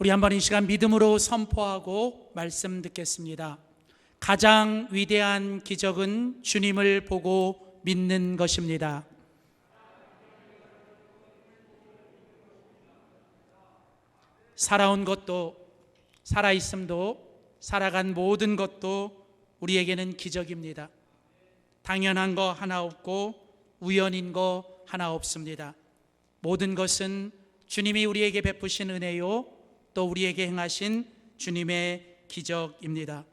우리 한번 이 시간 믿음으로 선포하고 말씀 듣겠습니다. 가장 위대한 기적은 주님을 보고 믿는 것입니다. 살아온 것도, 살아있음도, 살아간 모든 것도 우리에게는 기적입니다. 당연한 거 하나 없고 우연인 거 하나 없습니다. 모든 것은 주님이 우리에게 베푸신 은혜요, 또 우리에게 행하신 주님의 기적입니다.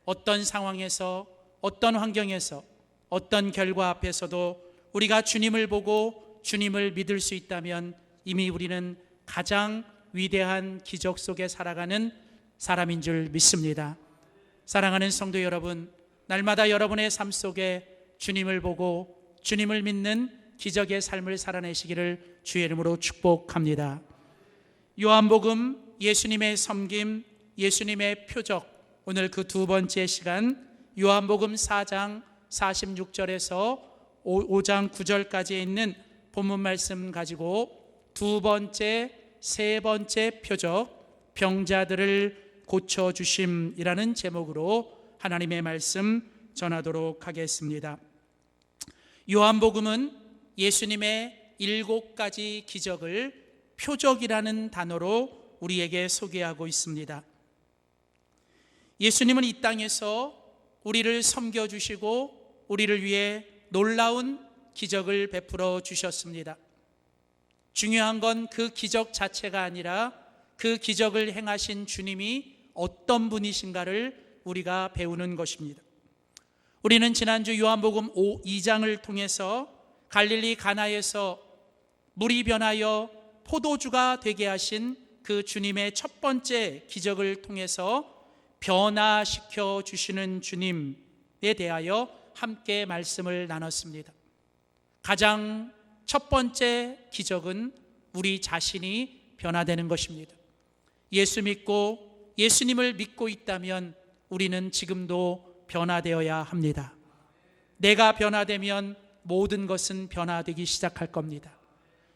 어떤 상황에서, 어떤 환경에서, 어떤 결과 앞에서도 우리가 주님을 보고 주님을 믿을 수 있다면 이미 우리는 가장 위대한 기적 속에 살아가는 사람인 줄 믿습니다. 사랑하는 성도 여러분, 날마다 여러분의 삶 속에 주님을 보고 주님을 믿는 기적의 삶을 살아내시기를 주의 이름으로 축복합니다. 요한복음, 예수님의 섬김, 예수님의 표적, 오늘 그 두 번째 시간 요한복음 4장 46절에서 5장 9절까지에 있는 본문 말씀 가지고 두 번째, 세 번째 표적, 병자들을 고쳐주심이라는 제목으로 하나님의 말씀 전하도록 하겠습니다. 요한복음은 예수님의 7가지 기적을 표적이라는 단어로 우리에게 소개하고 있습니다. 예수님은 이 땅에서 우리를 섬겨주시고 우리를 위해 놀라운 기적을 베풀어 주셨습니다. 중요한 건 그 기적 자체가 아니라 그 기적을 행하신 주님이 어떤 분이신가를 우리가 배우는 것입니다. 우리는 지난주 요한복음 2장을 통해서 갈릴리 가나에서 물이 변하여 포도주가 되게 하신 그 주님의 첫 번째 기적을 통해서 변화시켜 주시는 주님에 대하여 함께 말씀을 나눴습니다. 가장 첫 번째 기적은 우리 자신이 변화되는 것입니다. 예수 믿고 예수님을 믿고 있다면 우리는 지금도 변화되어야 합니다. 내가 변화되면 모든 것은 변화되기 시작할 겁니다.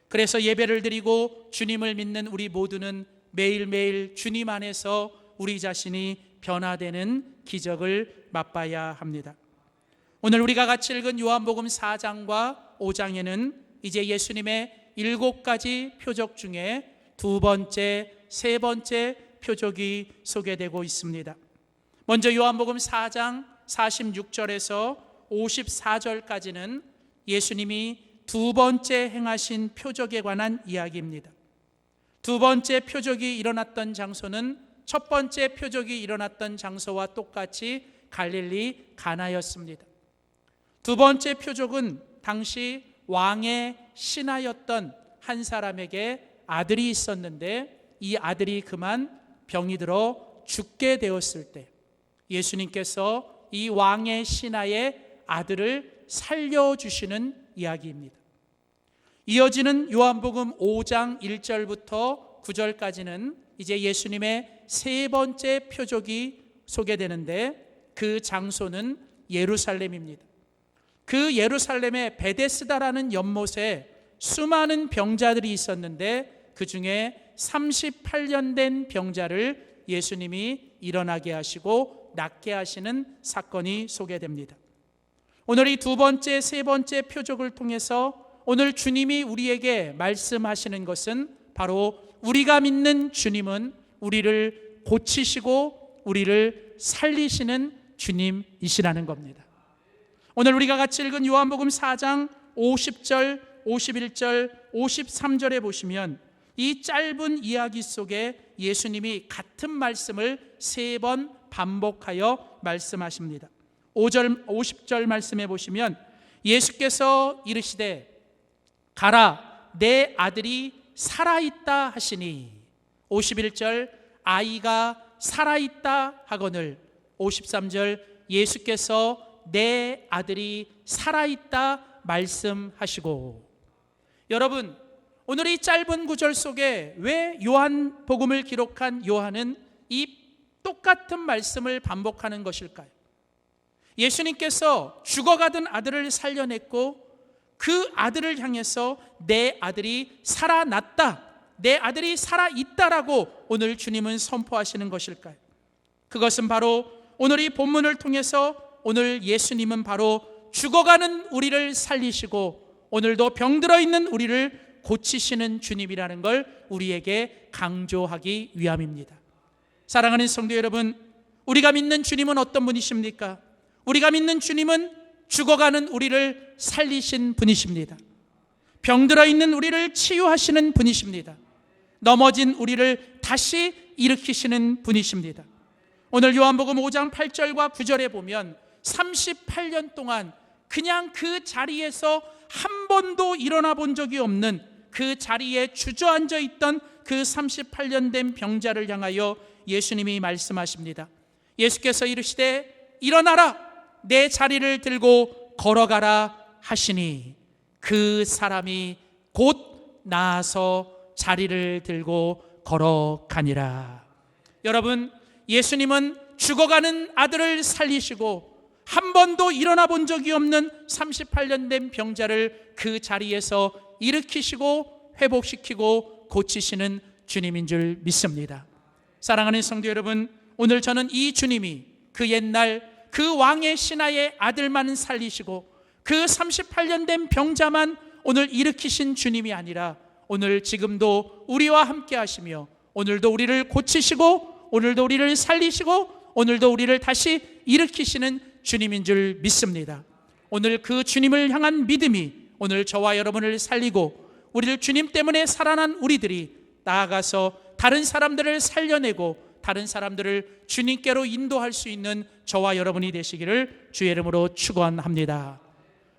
그래서 예배를 드리고 주님을 믿는 우리 모두는 매일매일 주님 안에서 우리 자신이 변화되는 기적을 맛봐야 합니다. 오늘 우리가 같이 읽은 요한복음 4장과 5장에는 이제 예수님의 7가지 표적 중에 두 번째, 세 번째 표적이 소개되고 있습니다. 먼저 요한복음 4장 46절에서 54절까지는 예수님이 두 번째 행하신 표적에 관한 이야기입니다. 두 번째 표적이 일어났던 장소는 첫 번째 표적이 일어났던 장소와 똑같이 갈릴리 가나였습니다. 두 번째 표적은 당시 왕의 신하였던 한 사람에게 아들이 있었는데 이 아들이 그만 병이 들어 죽게 되었을 때 예수님께서 이 왕의 신하의 아들을 살려주시는 이야기입니다. 이어지는 요한복음 5장 1절부터 9절까지는 이제 예수님의 세 번째 표적이 소개되는데 그 장소는 예루살렘입니다. 그 예루살렘의 베데스다라는 연못에 수많은 병자들이 있었는데 그 중에 38년 된 병자를 예수님이 일어나게 하시고 낫게 하시는 사건이 소개됩니다. 오늘 이 두 번째, 세 번째 표적을 통해서 오늘 주님이 우리에게 말씀하시는 것은 바로 우리가 믿는 주님은 우리를 고치시고 우리를 살리시는 주님이시라는 겁니다. 오늘 우리가 같이 읽은 요한복음 4장 50절, 51절, 53절에 보시면 이 짧은 이야기 속에 예수님이 같은 말씀을 3번 반복하여 말씀하십니다. 50절 말씀해 보시면 예수께서 이르시되 가라 내 아들이 살아있다 하시니 51절 아이가 살아있다 하거늘 53절 예수께서 내 아들이 살아있다 말씀하시고. 여러분, 오늘 이 짧은 구절 속에 왜 요한복음을 기록한 요한은 이 똑같은 말씀을 반복하는 것일까요? 예수님께서 죽어가던 아들을 살려냈고 그 아들을 향해서 내 아들이 살아났다, 내 아들이 살아있다라고 오늘 주님은 선포하시는 것일까요? 그것은 바로 오늘 이 본문을 통해서 오늘 예수님은 바로 죽어가는 우리를 살리시고 오늘도 병들어 있는 우리를 고치시는 주님이라는 걸 우리에게 강조하기 위함입니다. 사랑하는 성도 여러분, 우리가 믿는 주님은 어떤 분이십니까? 우리가 믿는 주님은 죽어가는 우리를 살리신 분이십니다. 병들어 있는 우리를 치유하시는 분이십니다. 넘어진 우리를 다시 일으키시는 분이십니다. 오늘 요한복음 5장 8절과 9절에 보면 38년 동안 그냥 그 자리에서 한 번도 일어나 본 적이 없는 그 자리에 주저앉아 있던 그 38년 된 병자를 향하여 예수님이 말씀하십니다. 예수께서 이르시되 일어나라, 내 자리를 들고 걸어가라 하시니 그 사람이 곧 나아서 자리를 들고 걸어가니라. 여러분, 예수님은 죽어가는 아들을 살리시고 한 번도 일어나 본 적이 없는 38년 된 병자를 그 자리에서 일으키시고 회복시키고 고치시는 주님인 줄 믿습니다. 사랑하는 성도 여러분, 오늘 저는 이 주님이 그 옛날 그 왕의 신하의 아들만 살리시고 그 38년 된 병자만 오늘 일으키신 주님이 아니라 오늘 지금도 우리와 함께 하시며 오늘도 우리를 고치시고 오늘도 우리를 살리시고 오늘도 우리를 다시 일으키시는 주님인 줄 믿습니다. 오늘 그 주님을 향한 믿음이 오늘 저와 여러분을 살리고 우리를 주님 때문에 살아난 우리들이 나아가서 다른 사람들을 살려내고 다른 사람들을 주님께로 인도할 수 있는 저와 여러분이 되시기를 주의 이름으로 축원합니다.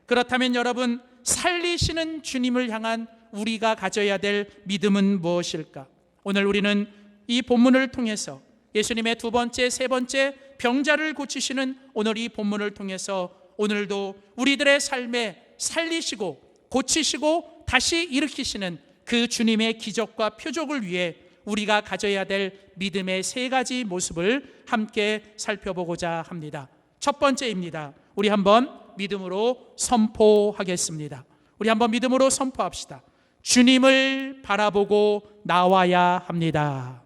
그렇다면 여러분, 살리시는 주님을 향한 우리가 가져야 될 믿음은 무엇일까? 오늘 우리는 이 본문을 통해서 예수님의 두 번째, 세 번째 병자를 고치시는 오늘 이 본문을 통해서 오늘도 우리들의 삶에 살리시고 고치시고 다시 일으키시는 그 주님의 기적과 표적을 위해 우리가 가져야 될 믿음의 세 가지 모습을 함께 살펴보고자 합니다. 첫 번째입니다. 우리 한번 믿음으로 선포하겠습니다. 우리 한번 믿음으로 선포합시다. 주님을 바라보고 나와야 합니다.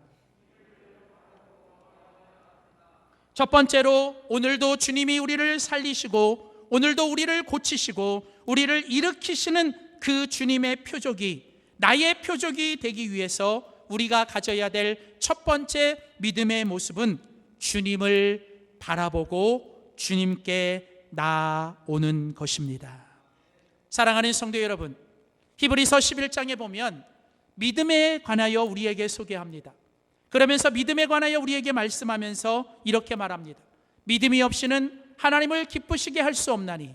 첫 번째로 오늘도 주님이 우리를 살리시고 오늘도 우리를 고치시고 우리를 일으키시는 그 주님의 표적이 나의 표적이 되기 위해서 우리가 가져야 될 첫 번째 믿음의 모습은 주님을 바라보고 주님께 나아오는 것입니다. 사랑하는 성도 여러분, 히브리서 11장에 보면 믿음에 관하여 우리에게 소개합니다. 그러면서 믿음에 관하여 우리에게 말씀하면서 이렇게 말합니다. 믿음이 없이는 하나님을 기쁘시게 할 수 없나니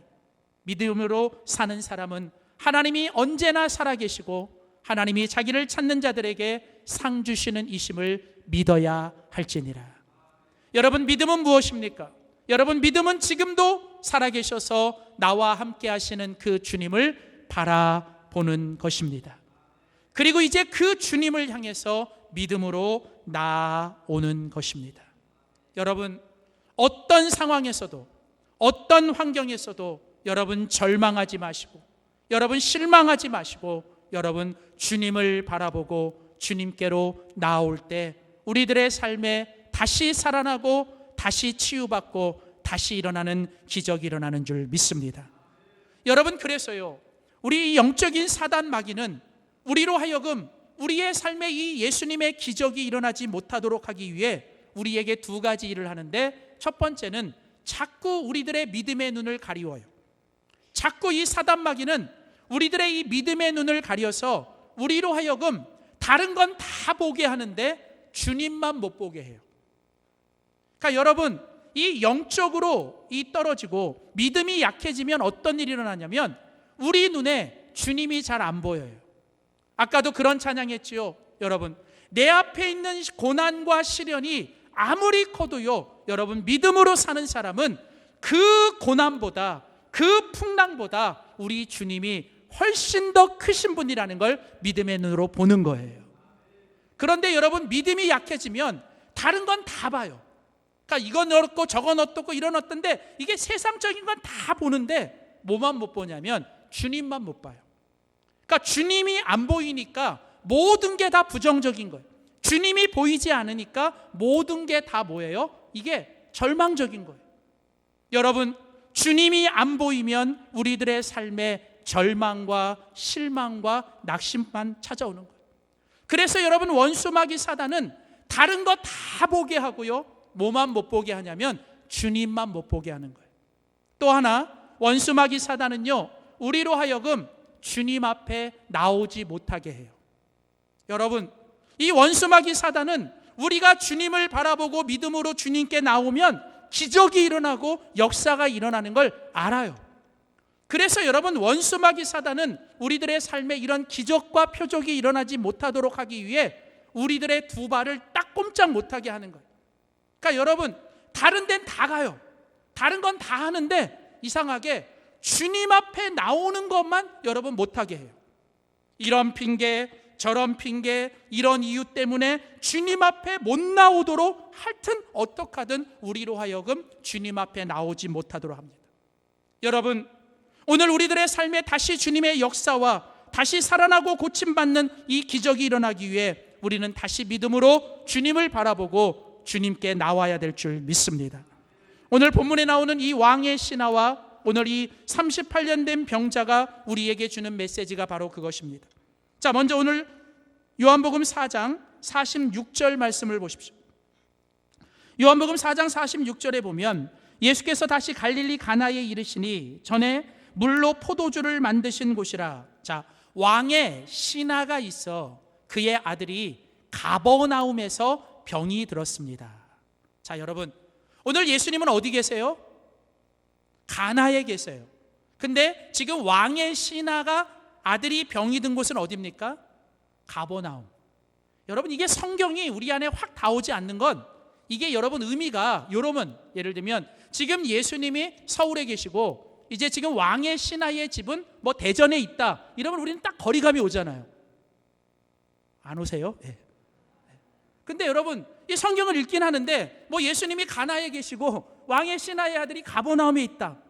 믿음으로 사는 사람은 하나님이 언제나 살아계시고 하나님이 자기를 찾는 자들에게 상 주시는 이심을 믿어야 할지니라. 여러분, 믿음은 무엇입니까? 여러분, 믿음은 지금도 살아계셔서 나와 함께 하시는 그 주님을 바라보는 것입니다. 그리고 이제 그 주님을 향해서 믿음으로 나아오는 것입니다. 여러분, 어떤 상황에서도 어떤 환경에서도 여러분 절망하지 마시고 여러분 실망하지 마시고 여러분 주님을 바라보고 주님께로 나아올 때 우리들의 삶에 다시 살아나고 다시 치유받고 다시 일어나는 기적이 일어나는 줄 믿습니다. 여러분, 그래서요, 우리 영적인 사단 마귀는 우리로 하여금 우리의 삶에 이 예수님의 기적이 일어나지 못하도록 하기 위해 우리에게 두 가지 일을 하는데, 첫 번째는 자꾸 우리들의 믿음의 눈을 가리워요. 자꾸 이 사단 마귀는 우리들의 이 믿음의 눈을 가려서 우리로 하여금 다른 건 다 보게 하는데 주님만 못 보게 해요. 그러니까 여러분, 이 영적으로 이 떨어지고 믿음이 약해지면 어떤 일이 일어나냐면 우리 눈에 주님이 잘 안 보여요. 아까도 그런 찬양했지요. 여러분, 내 앞에 있는 고난과 시련이 아무리 커도요, 여러분, 믿음으로 사는 사람은 그 고난보다 그 풍랑보다 우리 주님이 훨씬 더 크신 분이라는 걸 믿음의 눈으로 보는 거예요. 그런데 여러분, 믿음이 약해지면 다른 건 다 봐요. 그러니까 이건 어떻고 저건 어떻고 이런 어떤데 이게 세상적인 건 다 보는데 뭐만 못 보냐면 주님만 못 봐요. 그러니까 주님이 안 보이니까 모든 게 다 부정적인 거예요. 주님이 보이지 않으니까 모든 게 다 뭐예요? 이게 절망적인 거예요. 여러분, 주님이 안 보이면 우리들의 삶에 절망과 실망과 낙심만 찾아오는 거예요. 그래서 여러분, 원수마귀 사단은 다른 거 다 보게 하고요, 뭐만 못 보게 하냐면 주님만 못 보게 하는 거예요. 또 하나, 원수마귀 사단은요, 우리로 하여금 주님 앞에 나오지 못하게 해요. 여러분, 이 원수마귀 사단은 우리가 주님을 바라보고 믿음으로 주님께 나오면 기적이 일어나고 역사가 일어나는 걸 알아요. 그래서 여러분, 원수마귀 사단은 우리들의 삶에 이런 기적과 표적이 일어나지 못하도록 하기 위해 우리들의 두 발을 딱 꼼짝 못하게 하는 거예요. 그러니까 여러분, 다른 데는 다 가요. 다른 건 다 하는데 이상하게 주님 앞에 나오는 것만 여러분 못하게 해요. 이런 핑계 저런 핑계, 이런 이유 때문에 주님 앞에 못 나오도록 하여튼 어떻게 하든 우리로 하여금 주님 앞에 나오지 못하도록 합니다. 여러분, 오늘 우리들의 삶에 다시 주님의 역사와 다시 살아나고 고침받는 이 기적이 일어나기 위해 우리는 다시 믿음으로 주님을 바라보고 주님께 나와야 될 줄 믿습니다. 오늘 본문에 나오는 이 왕의 신하와 오늘 이 38년 된 병자가 우리에게 주는 메시지가 바로 그것입니다. 자, 먼저 오늘 요한복음 4장 46절 말씀을 보십시오. 요한복음 4장 46절에 보면 예수께서 다시 갈릴리 가나에 이르시니 전에 물로 포도주를 만드신 곳이라. 자, 왕의 신하가 있어 그의 아들이 가버나움에서 병이 들었습니다. 자, 여러분, 오늘 예수님은 어디 계세요? 가나에 계세요. 근데 지금 왕의 신하가 아들이 병이 든 곳은 어디입니까? 가버나움. 여러분, 이게 성경이 우리 안에 확 닿아오지 않는 건 이게 여러분 의미가 여러분, 예를 들면 지금 예수님이 서울에 계시고 이제 지금 왕의 신하의 집은 뭐 대전에 있다 이러면 우리는 딱 거리감이 오잖아요. 안 오세요? 네. 근데 여러분, 이 성경을 읽긴 하는데 뭐 예수님이 가나에 계시고 왕의 신하의 아들이 가버나움에 있다,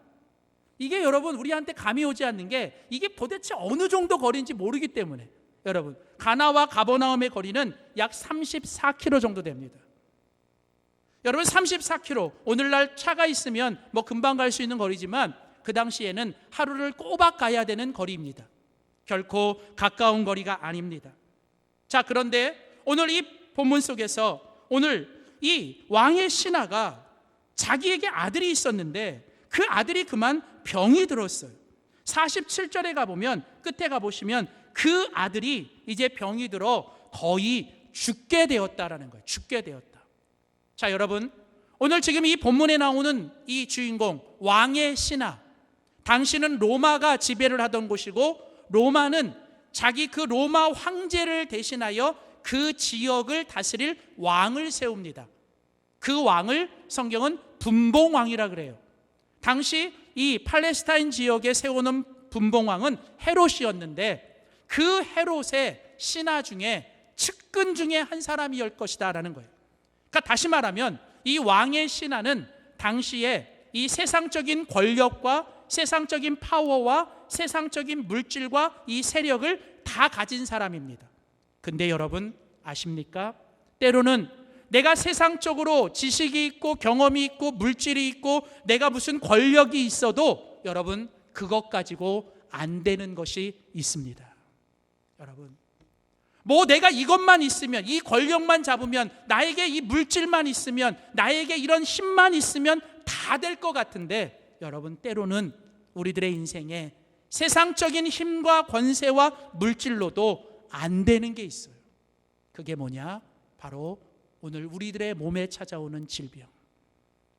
이게 여러분 우리한테 감이 오지 않는 게 이게 도대체 어느 정도 거리인지 모르기 때문에. 여러분, 가나와 가버나움의 거리는 약 34km 정도 됩니다. 여러분, 34km, 오늘날 차가 있으면 뭐 금방 갈 수 있는 거리지만 그 당시에는 하루를 꼬박 가야 되는 거리입니다. 결코 가까운 거리가 아닙니다. 자, 그런데 오늘 이 본문 속에서 오늘 이 왕의 신하가 자기에게 아들이 있었는데 그 아들이 그만 병이 들었어요. 47절에 가보면, 끝에 가보시면 그 아들이 이제 병이 들어 거의 죽게 되었다라는 거예요. 죽게 되었다. 자, 여러분, 오늘 지금 이 본문에 나오는 이 주인공 왕의 신하, 당시는 로마가 지배를 하던 곳이고 로마는 자기 그 로마 황제를 대신하여 그 지역을 다스릴 왕을 세웁니다. 그 왕을 성경은 분봉왕이라 그래요. 당시 이 팔레스타인 지역에 세우는 분봉왕은 헤롯이었는데 그 헤롯의 신하 중에 측근 중에 한 사람이었을 것이다 라는 거예요. 그러니까 다시 말하면 이 왕의 신하는 당시에 이 세상적인 권력과 세상적인 파워와 세상적인 물질과 이 세력을 다 가진 사람입니다. 근데 여러분 아십니까? 때로는 내가 세상적으로 지식이 있고 경험이 있고 물질이 있고 내가 무슨 권력이 있어도 여러분 그것 가지고 안 되는 것이 있습니다. 여러분, 뭐 내가 이것만 있으면, 이 권력만 잡으면, 나에게 이 물질만 있으면, 나에게 이런 힘만 있으면 다 될 것 같은데 여러분, 때로는 우리들의 인생에 세상적인 힘과 권세와 물질로도 안 되는 게 있어요. 그게 뭐냐? 바로 오늘 우리들의 몸에 찾아오는 질병.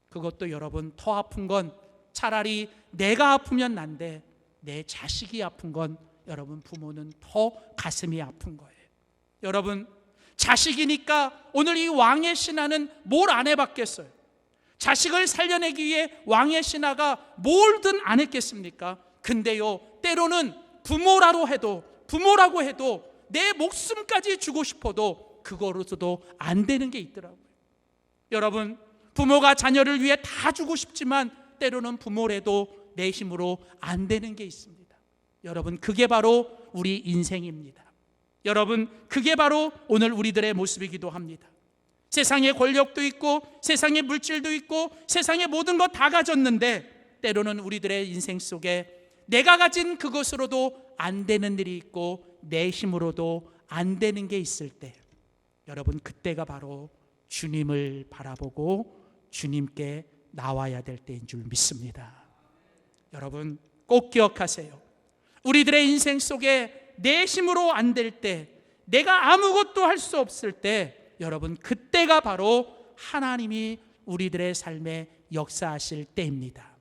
그것도 여러분 더 아픈 건 차라리 내가 아프면 난데 내 자식이 아픈 건 여러분 부모는 더 가슴이 아픈 거예요. 여러분, 자식이니까 오늘 이 왕의 신하는 뭘 안 해봤겠어요? 자식을 살려내기 위해 왕의 신하가 뭘든 안 했겠습니까? 근데요, 때로는 부모라고 해도 내 목숨까지 주고 싶어도 그거로서도 안 되는 게 있더라고요. 여러분, 부모가 자녀를 위해 다 주고 싶지만 때로는 부모라도 내 힘으로 안 되는 게 있습니다. 여러분, 그게 바로 우리 인생입니다. 여러분, 그게 바로 오늘 우리들의 모습이기도 합니다. 세상에 권력도 있고 세상에 물질도 있고 세상에 모든 것 다 가졌는데 때로는 우리들의 인생 속에 내가 가진 그것으로도 안 되는 일이 있고 내 힘으로도 안 되는 게 있을 때, 여러분, 그때가 바로 주님을 바라보고 주님께 나와야 될 때인 줄 믿습니다. 여러분, 꼭 기억하세요. 우리들의 인생 속에 내 힘으로 안 될 때, 내가 아무것도 할 수 없을 때, 여러분, 그때가 바로 하나님이 우리들의 삶에 역사하실 때입니다.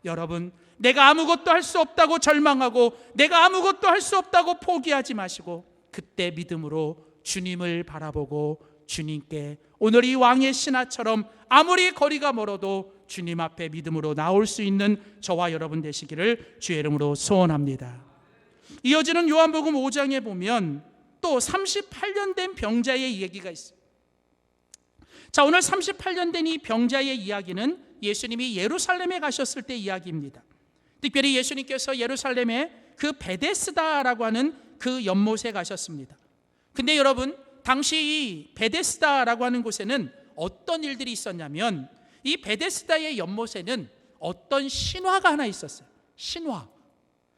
여러분, 내가 아무것도 할 수 없다고 절망하고 내가 아무것도 할 수 없다고 포기하지 마시고 그때 믿음으로 주님을 바라보고 주님께 오늘 이 왕의 신하처럼 아무리 거리가 멀어도 주님 앞에 믿음으로 나올 수 있는 저와 여러분 되시기를 주의 이름으로 소원합니다. 이어지는 요한복음 5장에 보면 또 38년 된 병자의 얘기가 있어요. 자, 오늘 38년 된 이 병자의 이야기는 예수님이 예루살렘에 가셨을 때 이야기입니다. 특별히 예수님께서 예루살렘에 그 베데스다라고 하는 그 연못에 가셨습니다. 근데 여러분, 당시 이 베데스다라고 하는 곳에는 어떤 일들이 있었냐면, 이 베데스다의 연못에는 어떤 신화가 하나 있었어요. 신화.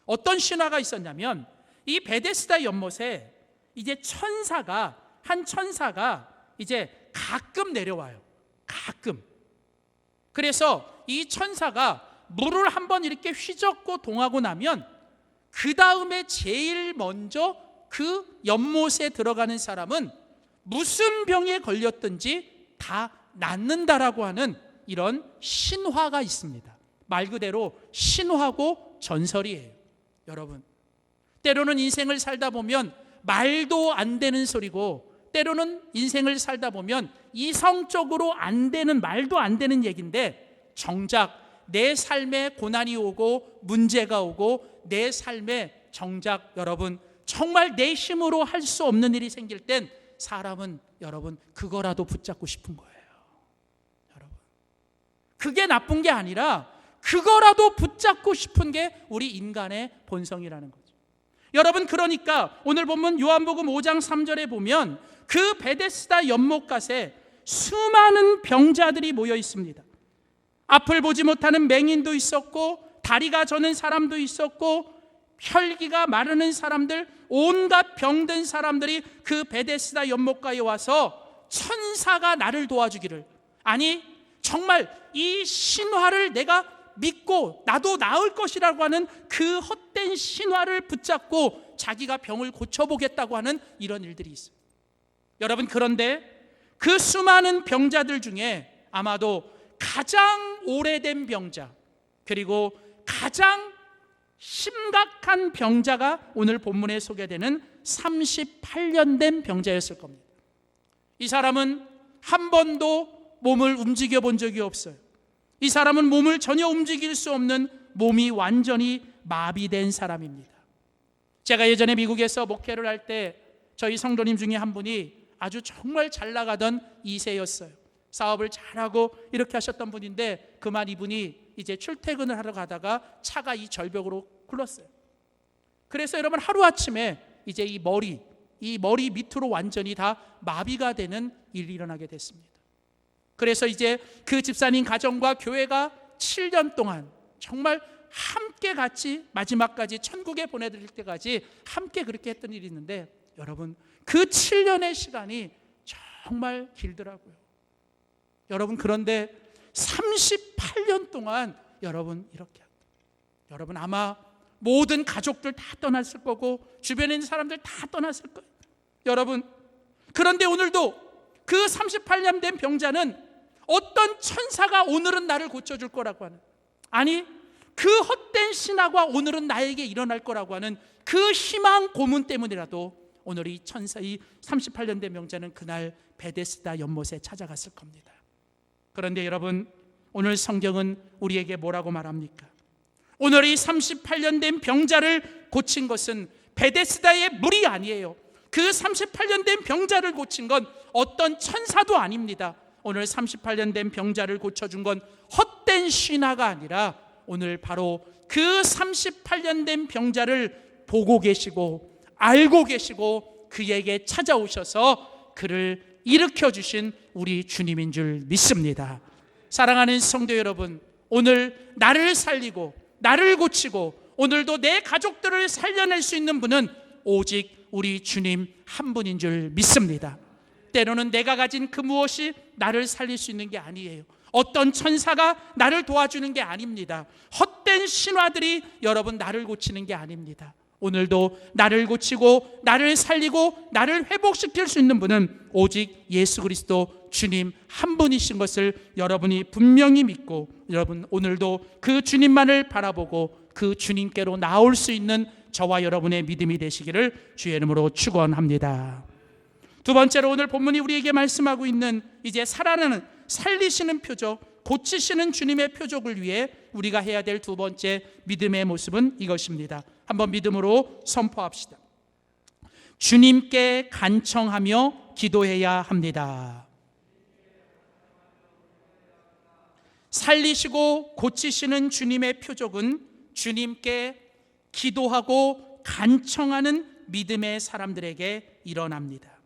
어떤 신화가 있었냐면, 이 베데스다 연못에 이제 한 천사가 이제 가끔 내려와요. 가끔. 그래서 이 천사가 물을 한번 이렇게 휘젓고 동하고 나면 그 다음에 제일 먼저 그 연못에 들어가는 사람은 무슨 병에 걸렸든지 다 낫는다라고 하는 이런 신화가 있습니다. 말 그대로 신화고 전설이에요. 여러분, 때로는 인생을 살다 보면 말도 안 되는 소리고, 때로는 인생을 살다 보면 이성적으로 안 되는, 말도 안 되는 얘기인데, 정작 내 삶에 고난이 오고 문제가 오고 내 삶에 정작 여러분 정말 내 힘으로 할 수 없는 일이 생길 땐 사람은 여러분 그거라도 붙잡고 싶은 거예요. 여러분, 그게 나쁜 게 아니라 그거라도 붙잡고 싶은 게 우리 인간의 본성이라는 거죠. 여러분, 그러니까 오늘 보면 요한복음 5장 3절에 보면 그 베데스다 연못가에 수많은 병자들이 모여 있습니다. 앞을 보지 못하는 맹인도 있었고 다리가 저는 사람도 있었고 혈기가 마르는 사람들, 온갖 병든 사람들이 그 베데스다 연못가에 와서 천사가 나를 도와주기를, 아니 정말 이 신화를 내가 믿고 나도 나을 것이라고 하는 그 헛된 신화를 붙잡고 자기가 병을 고쳐보겠다고 하는 이런 일들이 있어요. 여러분, 그런데 그 수많은 병자들 중에 아마도 가장 오래된 병자, 그리고 가장 심각한 병자가 오늘 본문에 소개되는 38년 된 병자였을 겁니다. 이 사람은 한 번도 몸을 움직여 본 적이 없어요. 이 사람은 몸을 전혀 움직일 수 없는, 몸이 완전히 마비된 사람입니다. 제가 예전에 미국에서 목회를 할 때 저희 성도님 중에 한 분이 아주 정말 잘 나가던 2세였어요. 사업을 잘하고 이렇게 하셨던 분인데 그만 이분이 이제 출퇴근을 하러 가다가 차가 이 절벽으로 굴렀어요. 그래서 여러분, 하루아침에 이제 이 머리 밑으로 완전히 다 마비가 되는 일이 일어나게 됐습니다. 그래서 이제 그 집사님 가정과 교회가 7년 동안 정말 함께 같이 마지막까지 천국에 보내드릴 때까지 함께 그렇게 했던 일이 있는데, 여러분, 그 7년의 시간이 정말 길더라고요. 여러분, 그런데 38년 동안 여러분 이렇게, 여러분 아마 모든 가족들 다 떠났을 거고 주변에 있는 사람들 다 떠났을 거예요. 여러분, 그런데 오늘도 그 38년 된 병자는 어떤 천사가 오늘은 나를 고쳐줄 거라고 하는, 아니 그 헛된 신화가 오늘은 나에게 일어날 거라고 하는 그 희망 고문 때문이라도 오늘 이 천사, 이 38년 된 병자는 그날 베데스다 연못에 찾아갔을 겁니다. 그런데 여러분, 오늘 성경은 우리에게 뭐라고 말합니까? 오늘 이 38년 된 병자를 고친 것은 베데스다의 물이 아니에요. 그 38년 된 병자를 고친 건 어떤 천사도 아닙니다. 오늘 38년 된 병자를 고쳐준 건 헛된 신화가 아니라 오늘 바로 그 38년 된 병자를 보고 계시고 알고 계시고 그에게 찾아오셔서 그를 일으켜 주신 우리 주님인 줄 믿습니다. 사랑하는 성도 여러분, 오늘 나를 살리고 나를 고치고 오늘도 내 가족들을 살려낼 수 있는 분은 오직 우리 주님 한 분인 줄 믿습니다. 때로는 내가 가진 그 무엇이 나를 살릴 수 있는 게 아니에요. 어떤 천사가 나를 도와주는 게 아닙니다. 헛된 신화들이 여러분 나를 고치는 게 아닙니다. 오늘도 나를 고치고 나를 살리고 나를 회복시킬 수 있는 분은 오직 예수 그리스도 주님 한 분이신 것을 여러분이 분명히 믿고, 여러분 오늘도 그 주님만을 바라보고 그 주님께로 나올 수 있는 저와 여러분의 믿음이 되시기를 주의 이름으로 축원합니다. 두 번째로 오늘 본문이 우리에게 말씀하고 있는 이제 살아나는, 살리시는 표적, 고치시는 주님의 표적을 위해 우리가 해야 될 두 번째 믿음의 모습은 이것입니다. 한번 믿음으로 선포합시다. 주님께 간청하며 기도해야 합니다. 살리시고 고치시는 주님의 표적은 주님께 기도하고 간청하는 믿음의 사람들에게 일어납니다.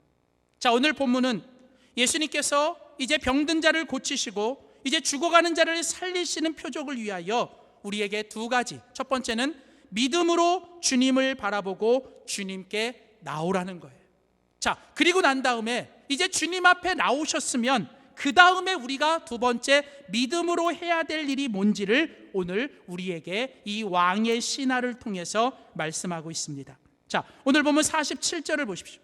자, 오늘 본문은 예수님께서 이제 병든 자를 고치시고 이제 죽어가는 자를 살리시는 표적을 위하여 우리에게 두 가지, 첫 번째는 믿음으로 주님을 바라보고 주님께 나오라는 거예요. 자, 그리고 난 다음에 이제 주님 앞에 나오셨으면 그 다음에 우리가 두 번째 믿음으로 해야 될 일이 뭔지를 오늘 우리에게 이 왕의 신하를 통해서 말씀하고 있습니다. 자, 오늘 보면 47절을 보십시오.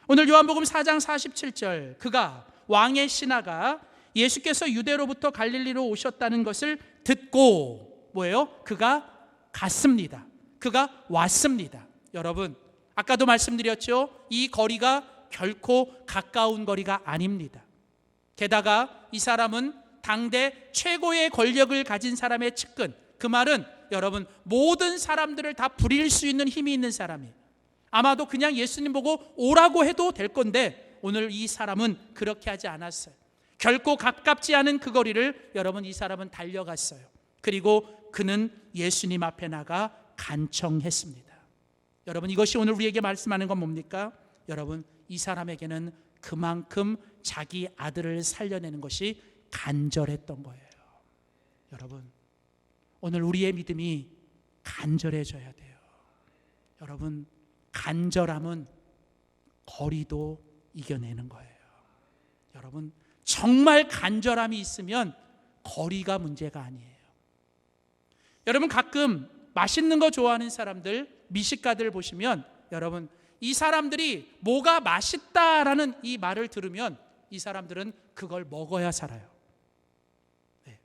오늘 요한복음 4장 47절, 그가 왕의 신하가 예수께서 유대로부터 갈릴리로 오셨다는 것을 듣고 뭐예요? 그가 갔습니다. 그가 왔습니다. 여러분, 아까도 말씀드렸죠? 이 거리가 결코 가까운 거리가 아닙니다. 게다가 이 사람은 당대 최고의 권력을 가진 사람의 측근, 그 말은 여러분 모든 사람들을 다 부릴 수 있는 힘이 있는 사람이에요. 아마도 그냥 예수님 보고 오라고 해도 될 건데 오늘 이 사람은 그렇게 하지 않았어요. 결코 가깝지 않은 그 거리를 여러분 이 사람은 달려갔어요. 그리고 그는 예수님 앞에 나가 간청했습니다. 여러분, 이것이 오늘 우리에게 말씀하는 건 뭡니까? 여러분, 이 사람에게는 그만큼 자기 아들을 살려내는 것이 간절했던 거예요. 여러분, 오늘 우리의 믿음이 간절해져야 돼요. 여러분, 간절함은 거리도 이겨내는 거예요. 여러분, 정말 간절함이 있으면 거리가 문제가 아니에요. 여러분, 가끔 맛있는 거 좋아하는 사람들, 미식가들 보시면 여러분, 이 사람들이 뭐가 맛있다라는 이 말을 들으면 이 사람들은 그걸 먹어야 살아요. 네.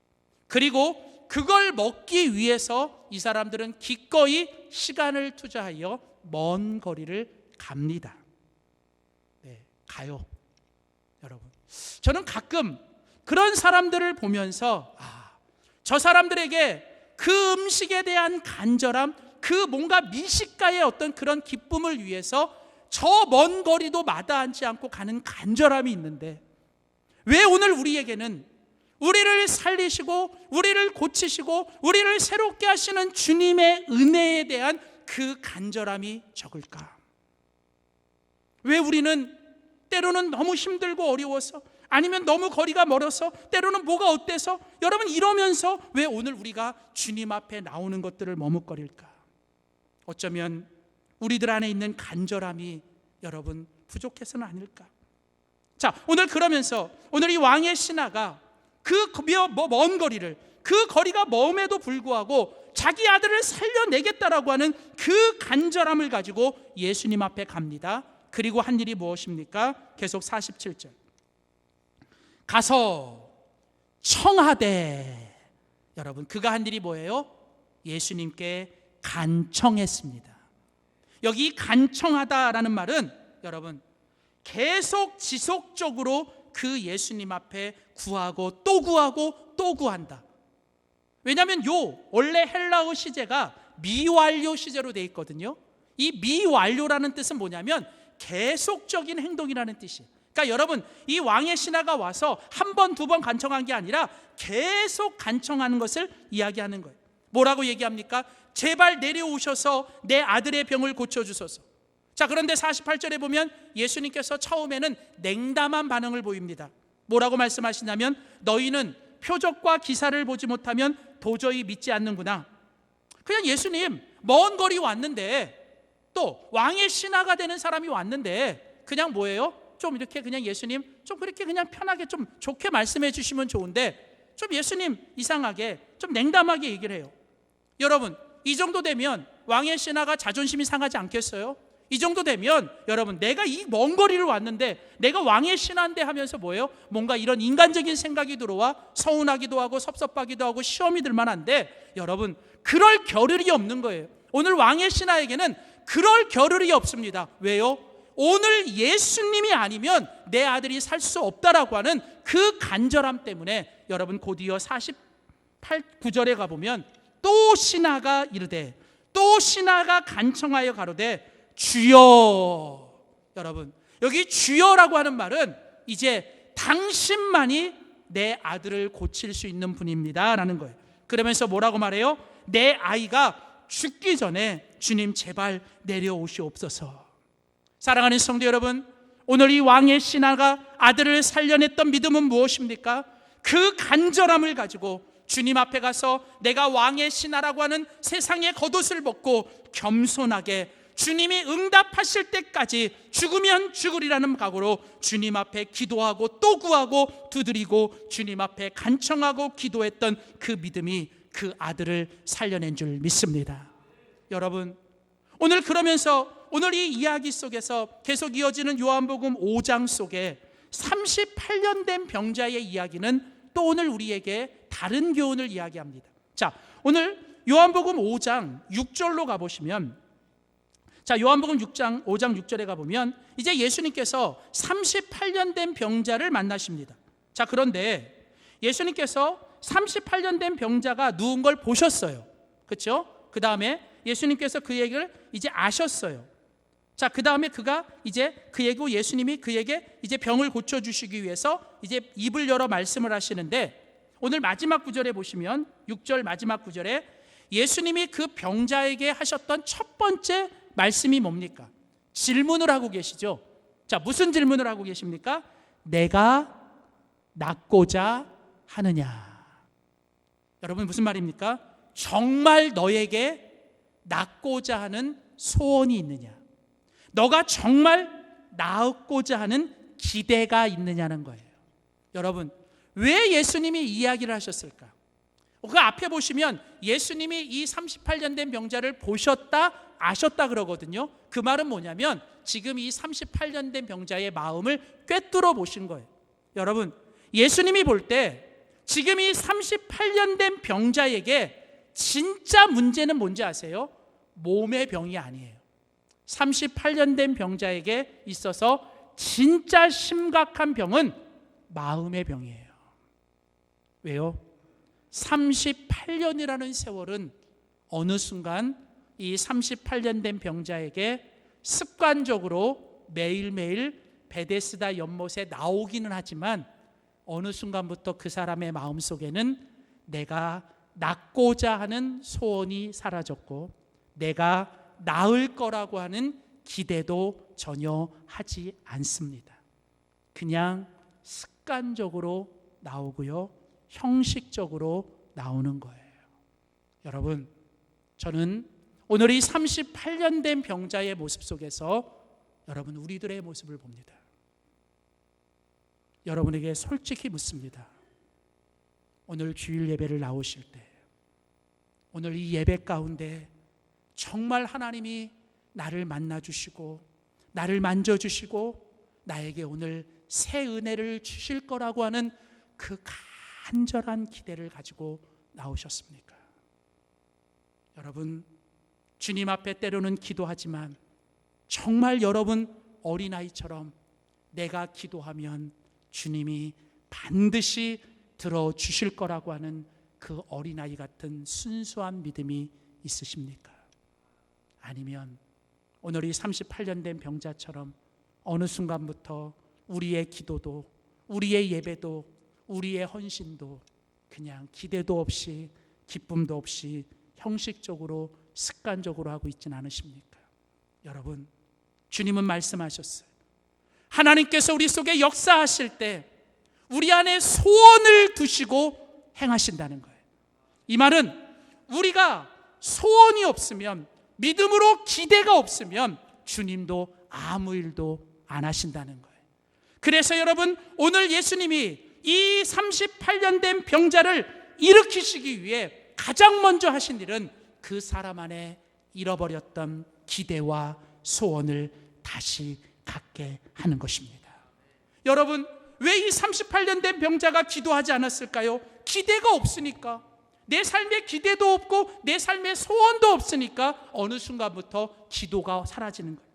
그리고 그걸 먹기 위해서 이 사람들은 기꺼이 시간을 투자하여 먼 거리를 갑니다. 네, 가요. 여러분, 저는 가끔 그런 사람들을 보면서 저 사람들에게 그 음식에 대한 간절함, 그 뭔가 미식가의 어떤 그런 기쁨을 위해서 저 먼 거리도 마다하지 않고 가는 간절함이 있는데, 왜 오늘 우리에게는 우리를 살리시고 우리를 고치시고 우리를 새롭게 하시는 주님의 은혜에 대한 그 간절함이 적을까? 왜 우리는 때로는 너무 힘들고 어려워서, 아니면 너무 거리가 멀어서, 때로는 뭐가 어때서, 여러분 이러면서 왜 오늘 우리가 주님 앞에 나오는 것들을 머뭇거릴까? 어쩌면 우리들 안에 있는 간절함이 여러분 부족해서는 아닐까? 자, 오늘 그러면서 오늘 이 왕의 신하가 그 먼 거리를, 그 거리가 먼에도 불구하고 자기 아들을 살려내겠다라고 하는 그 간절함을 가지고 예수님 앞에 갑니다. 그리고 한 일이 무엇입니까? 계속 47절, 가서 청하되, 여러분 그가 한 일이 뭐예요? 예수님께 간청했습니다. 여기 간청하다라는 말은 여러분 계속 지속적으로 그 예수님 앞에 구하고 또 구하고 또 구한다. 왜냐하면 원래 헬라어 시제가 미완료 시제로 되어 있거든요. 이 미완료라는 뜻은 뭐냐면 계속적인 행동이라는 뜻이에요. 그러니까 여러분, 이 왕의 신하가 와서 한 번, 두 번 간청한 게 아니라 계속 간청하는 것을 이야기하는 거예요. 뭐라고 얘기합니까? 제발 내려오셔서 내 아들의 병을 고쳐주소서. 자, 그런데 48절에 보면 예수님께서 처음에는 냉담한 반응을 보입니다. 뭐라고 말씀하시냐면 너희는 표적과 기사를 보지 못하면 도저히 믿지 않는구나. 그냥 예수님 먼 거리 왔는데, 또 왕의 신하가 되는 사람이 왔는데 그냥 뭐예요? 좀 이렇게 그냥 예수님 좀 그렇게 그냥 편하게 좀 좋게 말씀해 주시면 좋은데 좀 예수님 이상하게 좀 냉담하게 얘기를 해요. 여러분, 이 정도 되면 왕의 신하가 자존심이 상하지 않겠어요? 이 정도 되면 여러분, 내가 이 먼 거리를 왔는데 내가 왕의 신하인데 하면서 뭐예요? 뭔가 이런 인간적인 생각이 들어와 서운하기도 하고 섭섭하기도 하고 시험이 들 만한데, 여러분 그럴 겨를이 없는 거예요. 오늘 왕의 신하에게는 그럴 겨를이 없습니다. 왜요? 오늘 예수님이 아니면 내 아들이 살 수 없다라고 하는 그 간절함 때문에 여러분, 곧이어 48구절에 가보면 또 신하가 이르되, 또 신하가 간청하여 가로되 주여. 여러분, 여기 주여라고 하는 말은 이제 당신만이 내 아들을 고칠 수 있는 분입니다 라는 거예요. 그러면서 뭐라고 말해요? 내 아이가 죽기 전에 주님 제발 내려오시옵소서. 사랑하는 성도 여러분, 오늘 이 왕의 신하가 아들을 살려냈던 믿음은 무엇입니까? 그 간절함을 가지고 주님 앞에 가서 내가 왕의 신하라고 하는 세상의 겉옷을 벗고 겸손하게 주님이 응답하실 때까지 죽으면 죽으리라는 각오로 주님 앞에 기도하고 또 구하고 두드리고 주님 앞에 간청하고 기도했던 그 믿음이 그 아들을 살려낸 줄 믿습니다. 여러분, 오늘 그러면서 오늘 이 이야기 속에서 계속 이어지는 요한복음 5장 속에 38년 된 병자의 이야기는 또 오늘 우리에게 다른 교훈을 이야기합니다. 자, 오늘 요한복음 5장 6절로 가보시면, 자, 요한복음 5장 6절에 가보면 이제 예수님께서 38년 된 병자를 만나십니다. 자, 그런데 예수님께서 38년 된 병자가 누운 걸 보셨어요. 그렇죠? 그 다음에 예수님께서 그 얘기를 이제 아셨어요. 자, 그 다음에 그가 이제 그에게, 예수님이 그에게 이제 병을 고쳐주시기 위해서 이제 입을 열어 말씀을 하시는데, 오늘 마지막 구절에 보시면 6절 마지막 구절에 예수님이 그 병자에게 하셨던 첫 번째 말씀이 뭡니까? 질문을 하고 계시죠. 자, 무슨 질문을 하고 계십니까? 내가 낫고자 하느냐? 여러분, 무슨 말입니까? 정말 너에게 낫고자 하는 소원이 있느냐? 너가 정말 나았고자 하는 기대가 있느냐는 거예요. 여러분, 왜 예수님이 이 이야기를 하셨을까? 그 앞에 보시면 예수님이 이 38년 된 병자를 보셨다, 아셨다 그러거든요. 그 말은 뭐냐면 지금 이 38년 된 병자의 마음을 꿰뚫어 보신 거예요. 여러분, 예수님이 볼 때 지금 이 38년 된 병자에게 진짜 문제는 뭔지 아세요? 몸의 병이 아니에요. 38년 된 병자에게 있어서 진짜 심각한 병은 마음의 병이에요. 왜요? 38년이라는 세월은 어느 순간 이 38년 된 병자에게 습관적으로 매일매일 베데스다 연못에 나오기는 하지만 어느 순간부터 그 사람의 마음속에는 내가 낫고자 하는 소원이 사라졌고 내가 나을 거라고 하는 기대도 전혀 하지 않습니다. 그냥 습관적으로 나오고요, 형식적으로 나오는 거예요. 여러분, 저는 오늘 이 38년 된 병자의 모습 속에서 여러분, 우리들의 모습을 봅니다. 여러분에게 솔직히 묻습니다. 오늘 주일 예배를 나오실 때, 오늘 이 예배 가운데 정말 하나님이 나를 만나주시고 나를 만져주시고 나에게 오늘 새 은혜를 주실 거라고 하는 그 간절한 기대를 가지고 나오셨습니까? 여러분, 주님 앞에 때로는 기도하지만 정말 여러분 어린아이처럼 내가 기도하면 주님이 반드시 들어주실 거라고 하는 그 어린아이 같은 순수한 믿음이 있으십니까? 아니면 오늘 이 38년 된 병자처럼 어느 순간부터 우리의 기도도, 우리의 예배도, 우리의 헌신도 그냥 기대도 없이 기쁨도 없이 형식적으로 습관적으로 하고 있지는 않으십니까? 여러분, 주님은 말씀하셨어요. 하나님께서 우리 속에 역사하실 때 우리 안에 소원을 두시고 행하신다는 거예요. 이 말은 우리가 소원이 없으면, 믿음으로 기대가 없으면 주님도 아무 일도 안 하신다는 거예요. 그래서 여러분, 오늘 예수님이 이 38년 된 병자를 일으키시기 위해 가장 먼저 하신 일은 그 사람 안에 잃어버렸던 기대와 소원을 다시 갖게 하는 것입니다. 여러분, 왜 이 38년 된 병자가 기도하지 않았을까요? 기대가 없으니까. 내 삶에 기대도 없고 내 삶에 소원도 없으니까 어느 순간부터 기도가 사라지는 거예요.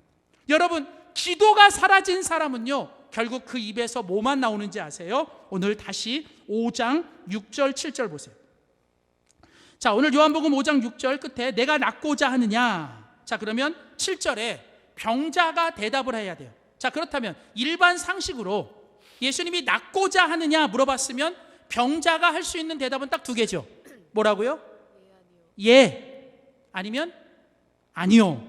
여러분, 기도가 사라진 사람은요, 결국 그 입에서 뭐만 나오는지 아세요? 오늘 다시 5장 6절 7절 보세요. 자, 오늘 요한복음 5장 6절 끝에 내가 낫고자 하느냐. 자, 그러면 7절에 병자가 대답을 해야 돼요. 자, 그렇다면 일반 상식으로 예수님이 낫고자 하느냐 물어봤으면 병자가 할 수 있는 대답은 딱 두 개죠. 뭐라고요? 예, 아니면 아니요.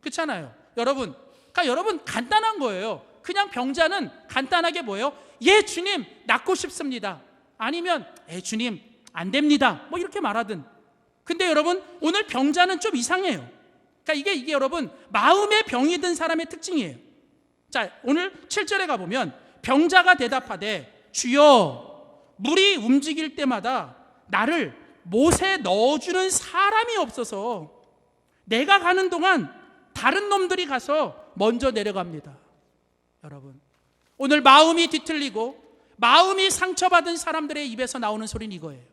그렇잖아요. 여러분, 그러니까 여러분 간단한 거예요. 그냥 병자는 간단하게 뭐예요? 예, 주님 낫고 싶습니다. 아니면 주님 안 됩니다. 뭐 이렇게 말하든. 근데 여러분, 오늘 병자는 좀 이상해요. 그러니까 이게 여러분 마음의 병이 든 사람의 특징이에요. 자, 오늘 7절에 가보면 병자가 대답하되 주여, 물이 움직일 때마다 나를 못에 넣어주는 사람이 없어서 내가 가는 동안 다른 놈들이 가서 먼저 내려갑니다. 여러분, 오늘 마음이 뒤틀리고 마음이 상처받은 사람들의 입에서 나오는 소리는 이거예요.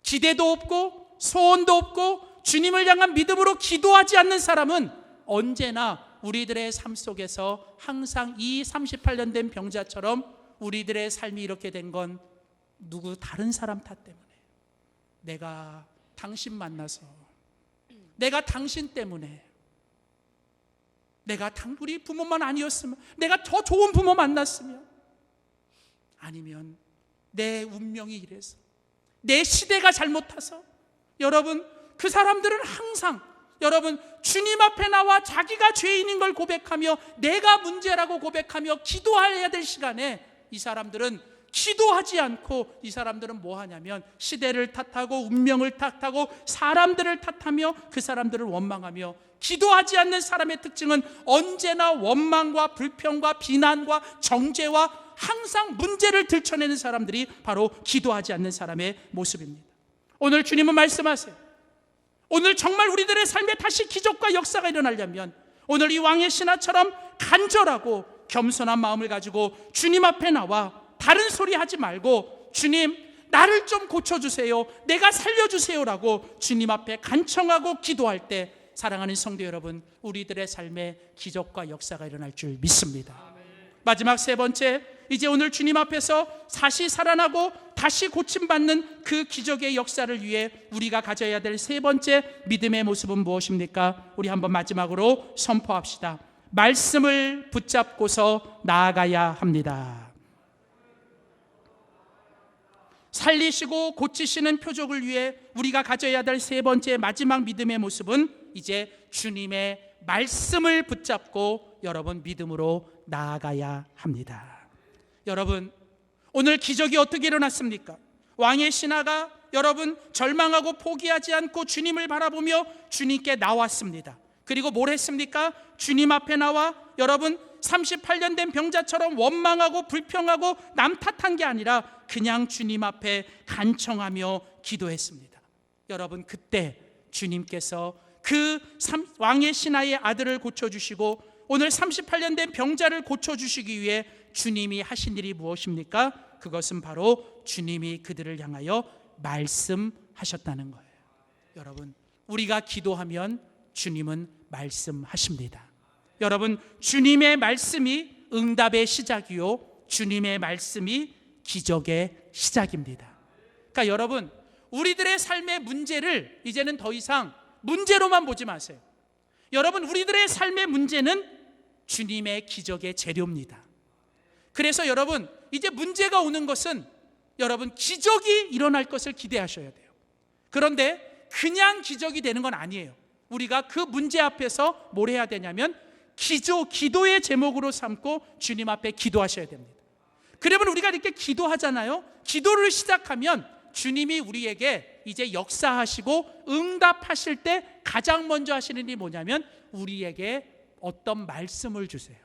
기대도 없고 소원도 없고 주님을 향한 믿음으로 기도하지 않는 사람은 언제나 우리들의 삶 속에서 항상 이 38년 된 병자처럼 우리들의 삶이 이렇게 된 건 누구 다른 사람 탓 때문에, 내가 당신 만나서, 내가 당신 때문에, 내가 우리 부모만 아니었으면, 내가 더 좋은 부모 만났으면, 아니면 내 운명이 이래서, 내 시대가 잘못해서. 여러분, 그 사람들은 항상 여러분 주님 앞에 나와 자기가 죄인인 걸 고백하며 내가 문제라고 고백하며 기도해야 될 시간에 이 사람들은 기도하지 않고, 이 사람들은 뭐 하냐면 시대를 탓하고 운명을 탓하고 사람들을 탓하며 그 사람들을 원망하며, 기도하지 않는 사람의 특징은 언제나 원망과 불평과 비난과 정죄와 항상 문제를 들춰내는 사람들이 바로 기도하지 않는 사람의 모습입니다. 오늘 주님은 말씀하세요. 오늘 정말 우리들의 삶에 다시 기적과 역사가 일어나려면 오늘 이 왕의 신하처럼 간절하고 겸손한 마음을 가지고 주님 앞에 나와 다른 소리 하지 말고, 주님 나를 좀 고쳐주세요, 내가 살려주세요라고 주님 앞에 간청하고 기도할 때, 사랑하는 성도 여러분, 우리들의 삶에 기적과 역사가 일어날 줄 믿습니다. 마지막 세 번째, 이제 오늘 주님 앞에서 다시 살아나고 다시 고침받는 그 기적의 역사를 위해 우리가 가져야 될 세 번째 믿음의 모습은 무엇입니까? 우리 한번 마지막으로 선포합시다. 말씀을 붙잡고서 나아가야 합니다. 살리시고 고치시는 표적을 위해 우리가 가져야 될 세 번째 마지막 믿음의 모습은 이제 주님의 말씀을 붙잡고 여러분 믿음으로 나아가야 합니다. 여러분, 오늘 기적이 어떻게 일어났습니까? 왕의 신하가 여러분 절망하고 포기하지 않고 주님을 바라보며 주님께 나왔습니다. 그리고 뭘 했습니까? 주님 앞에 나와 여러분 38년 된 병자처럼 원망하고 불평하고 남 탓한 게 아니라 그냥 주님 앞에 간청하며 기도했습니다. 여러분, 그때 주님께서 그 왕의 신하의 아들을 고쳐주시고 오늘 38년 된 병자를 고쳐주시기 위해 주님이 하신 일이 무엇입니까? 그것은 바로 주님이 그들을 향하여 말씀하셨다는 거예요. 여러분, 우리가 기도하면 주님은 말씀하십니다. 여러분, 주님의 말씀이 응답의 시작이요, 주님의 말씀이 기적의 시작입니다. 그러니까 여러분, 우리들의 삶의 문제를 이제는 더 이상 문제로만 보지 마세요. 여러분, 우리들의 삶의 문제는 주님의 기적의 재료입니다. 그래서 여러분, 이제 문제가 오는 것은 여러분 기적이 일어날 것을 기대하셔야 돼요. 그런데 그냥 기적이 되는 건 아니에요. 우리가 그 문제 앞에서 뭘 해야 되냐면 기도의 제목으로 삼고 주님 앞에 기도하셔야 됩니다. 그러면 우리가 이렇게 기도하잖아요. 기도를 시작하면 주님이 우리에게 이제 역사하시고 응답하실 때 가장 먼저 하시는 일이 뭐냐면 우리에게 어떤 말씀을 주세요.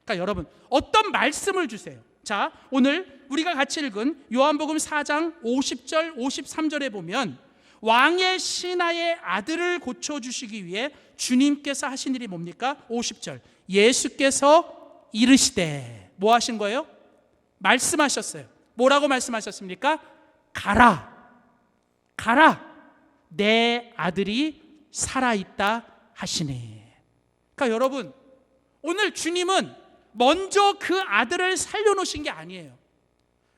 그러니까 여러분, 어떤 말씀을 주세요. 자, 오늘 우리가 같이 읽은 요한복음 4장 50절 53절에 보면 왕의 신하의 아들을 고쳐주시기 위해 주님께서 하신 일이 뭡니까? 50절, 예수께서 이르시되 뭐 하신 거예요? 말씀하셨어요. 뭐라고 말씀하셨습니까? 가라, 내 아들이 살아있다 하시니. 그러니까 여러분, 오늘 주님은 먼저 그 아들을 살려놓으신 게 아니에요.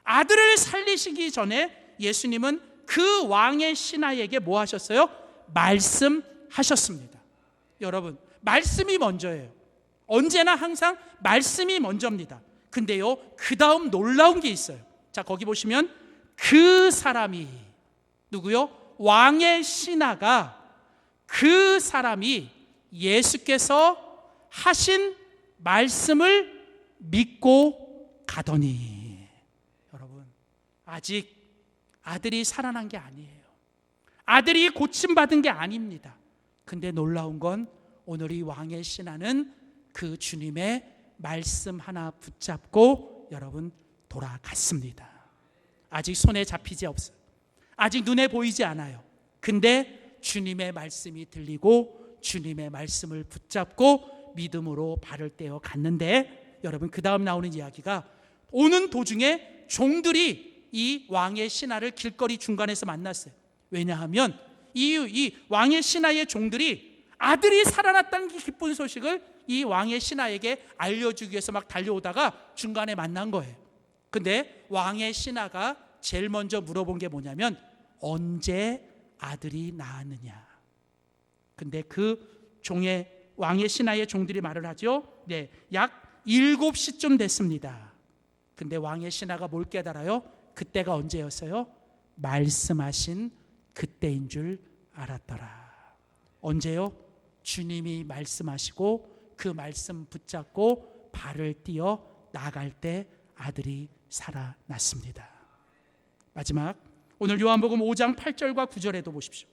아들을 살리시기 전에 예수님은 그 왕의 신하에게 뭐 하셨어요? 말씀하셨습니다. 여러분, 말씀이 먼저예요. 언제나 항상 말씀이 먼저입니다. 근데요, 그 다음 놀라운 게 있어요. 자, 거기 보시면 그 사람이 누구요? 왕의 신하가, 그 사람이 예수께서 하신 말씀을 믿고 가더니. 여러분, 아직 아들이 살아난 게 아니에요. 아들이 고침받은 게 아닙니다. 근데 놀라운 건 오늘 이 왕의 신하는 그 주님의 말씀 하나 붙잡고 여러분 돌아갔습니다. 아직 손에 잡히지 없어요. 아직 눈에 보이지 않아요. 근데 주님의 말씀이 들리고 주님의 말씀을 붙잡고 믿음으로 발을 떼어 갔는데, 여러분 그 다음 나오는 이야기가 오는 도중에 종들이 이 왕의 신하를 길거리 중간에서 만났어요. 왜냐하면 이 왕의 신하의 종들이 아들이 살아났다는 기쁜 소식을 이 왕의 신하에게 알려주기 위해서 막 달려오다가 중간에 만난 거예요. 근데 왕의 신하가 제일 먼저 물어본 게 뭐냐면 언제 아들이 낳았느냐. 근데 그 왕의 신하의 종들이 말을 하죠. 네, 약 7시쯤 됐습니다. 근데 왕의 신하가 뭘 깨달아요? 그때가 언제였어요? 말씀하신 그때인 줄 알았더라. 언제요? 주님이 말씀하시고 그 말씀 붙잡고 발을 띄어 나갈 때 아들이 살아났습니다. 마지막, 오늘 요한복음 5장 8절과 9절에도 보십시오.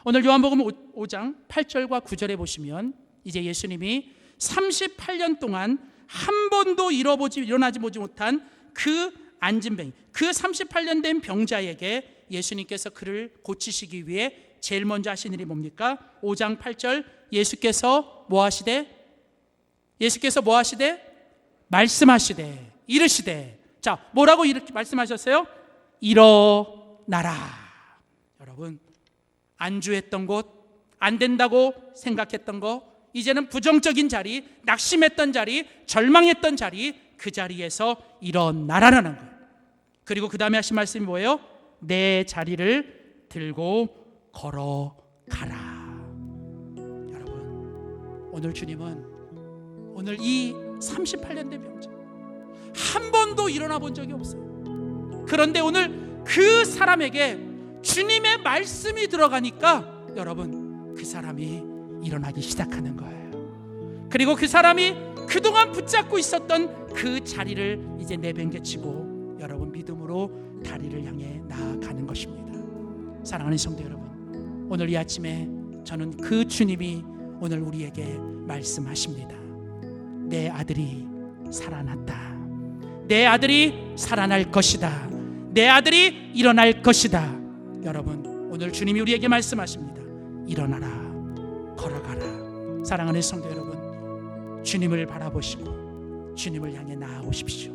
오늘 요한복음 5장 8절과 9절에 보시면 이제 예수님이 38년 동안 한 번도 일어나지 보지 못한 그 안진뱅이, 그 38년 된 병자에게 예수님께서 그를 고치시기 위해 제일 먼저 하신 일이 뭡니까? 5장 8절, 예수께서 뭐 하시되? 말씀하시되 이르시되. 자, 뭐라고 이렇게 말씀하셨어요? 일어나라. 여러분, 안주했던 곳, 안 된다고 생각했던 거, 이제는 부정적인 자리, 낙심했던 자리, 절망했던 자리, 그 자리에서 일어나라라는 거예요. 그리고 그 다음에 하신 말씀이 뭐예요? 내 자리를 들고 걸어가라. 여러분, 오늘 주님은 오늘 이 38년 된 병자 한 번도 일어나 본 적이 없어요. 그런데 오늘 그 사람에게 주님의 말씀이 들어가니까 여러분, 그 사람이 일어나기 시작하는 거예요. 그리고 그 사람이 그동안 붙잡고 있었던 그 자리를 이제 내팽개치고 여러분 믿음으로 다리를 향해 나아가는 것입니다. 사랑하는 성도 여러분, 오늘 이 아침에 저는 그 주님이 오늘 우리에게 말씀하십니다. 내 아들이 살아났다. 내 아들이 살아날 것이다. 내 아들이 일어날 것이다. 여러분, 오늘 주님이 우리에게 말씀하십니다. 일어나라, 걸어가라. 사랑하는 성도 여러분, 주님을 바라보시고 주님을 향해 나아오십시오.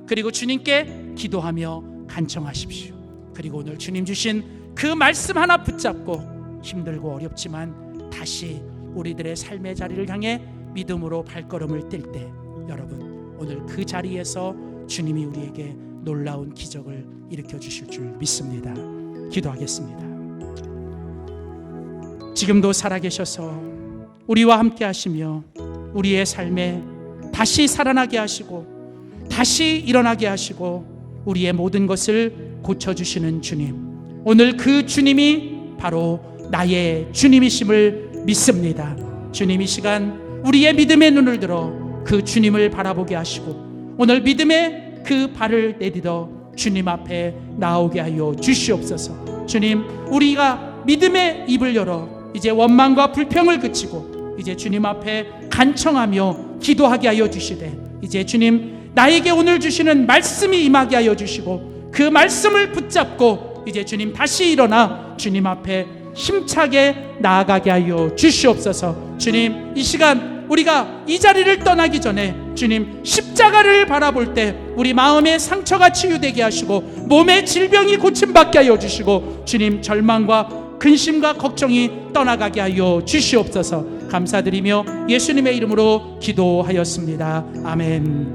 그리고 주님께 기도하며 간청하십시오. 그리고 오늘 주님 주신 그 말씀 하나 붙잡고 힘들고 어렵지만 다시 우리들의 삶의 자리를 향해 믿음으로 발걸음을 뗄 때 여러분, 오늘 그 자리에서 주님이 우리에게 놀라운 기적을 일으켜 주실 줄 믿습니다. 기도하겠습니다. 지금도 살아계셔서 우리와 함께 하시며 우리의 삶에 다시 살아나게 하시고 다시 일어나게 하시고 우리의 모든 것을 고쳐주시는 주님, 오늘 그 주님이 바로 나의 주님이심을 믿습니다. 주님, 이 시간 우리의 믿음의 눈을 들어 그 주님을 바라보게 하시고 오늘 믿음의 그 발을 내딛어 주님 앞에 나오게 하여 주시옵소서. 주님, 우리가 믿음의 입을 열어 이제 원망과 불평을 그치고 이제 주님 앞에 간청하며 기도하게 하여 주시되, 이제 주님 나에게 오늘 주시는 말씀이 임하게 하여 주시고 그 말씀을 붙잡고 이제 주님 다시 일어나 주님 앞에 힘차게 나아가게 하여 주시옵소서. 주님, 이 시간 우리가 이 자리를 떠나기 전에 주님 십자가를 바라볼 때 우리 마음의 상처가 치유되게 하시고 몸의 질병이 고침받게 하여 주시고 주님 절망과 근심과 걱정이 떠나가게 하여 주시옵소서. 감사드리며 예수님의 이름으로 기도하였습니다. 아멘.